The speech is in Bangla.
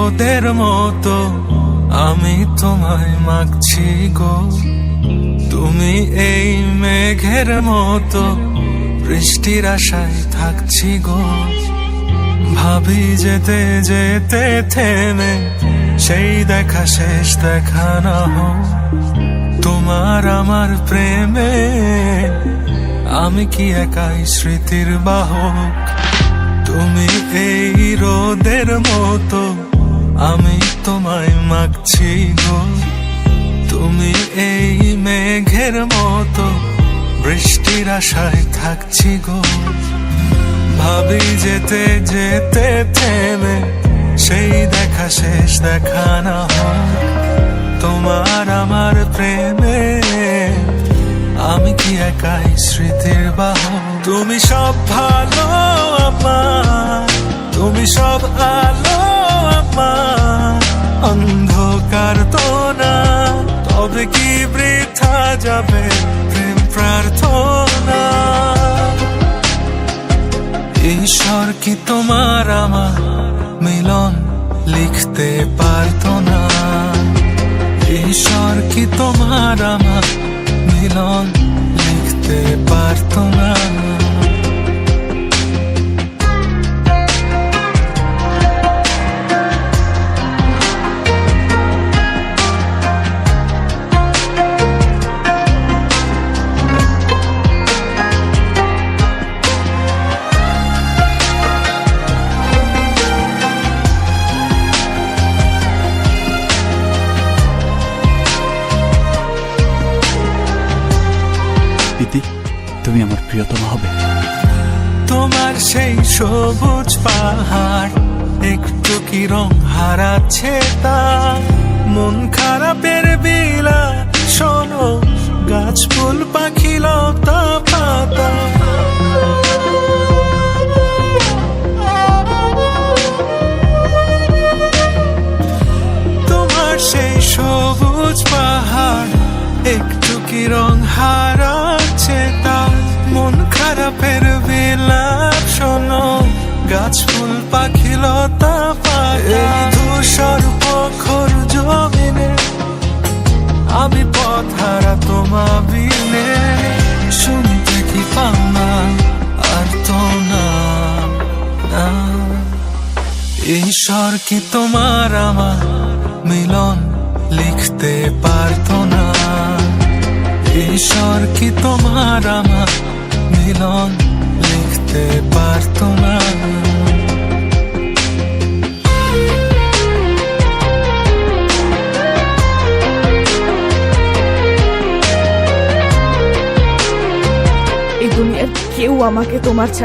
রোদের মতো আমি তোমায় মাগছি গো, তুমি এই মেঘের মতো বৃষ্টির আশায় থাকছি গো। ভাবি যেতে যেতে থেমে সেই দেখা শেষ দেখা না হোক, তোমার আমার প্রেমে আমি কি একাই স্মৃতির বাহক। তুমি এই রোদের মতো আমি তোমায় মাগছি গো, তুমি এই মেঘের মতো বৃষ্টির আশায় থাকছি গো। ভাবি যেতে যেতে থেমে সেই দেখা শেষ দেখা না হোক, তোমার আমার প্রেমে আমি কি একাই স্মৃতির বাহক। তুমি সব ভালো আমার, তুমি সব আলো আমার, অন্ধকার তো না তবে কি বৃথা যাবে প্রেম প্রার্থনা। ঈশ্বর কি তোমার আমার মিলন লিখতে পারতো না, ঈশ্বর কি তোমার আমার মিলন লিখতে পারতো না। তুমি আমার প্রিয়তমা হবে। তোমার সেই সবুজ পাহাড় একটু কি রং হারাচ্ছে তা, মন খারাপের বিলা শোনো গাছ ফুল পাখি লতা পাতা। তোমার সেই সবুজ পাহাড় একটু কি রং হারাচ্ছে তার, মন খারাপের বিলাপ শোনো গাছ ফুল পাখি লতা পাতা। ধূসর প্রখর জমিনে আমি পথ হারা তোমা বিনে, শুনতে কি পাও না আর তো না। ঈশ্বর কি তোমার আমার মিলন লিখতে পারতো না, ঈশ্বর কি তোমার আমার মিলন লিখতে পারতো না। এই দুনিয়ার কেউ আমাকে তোমার ছাড়া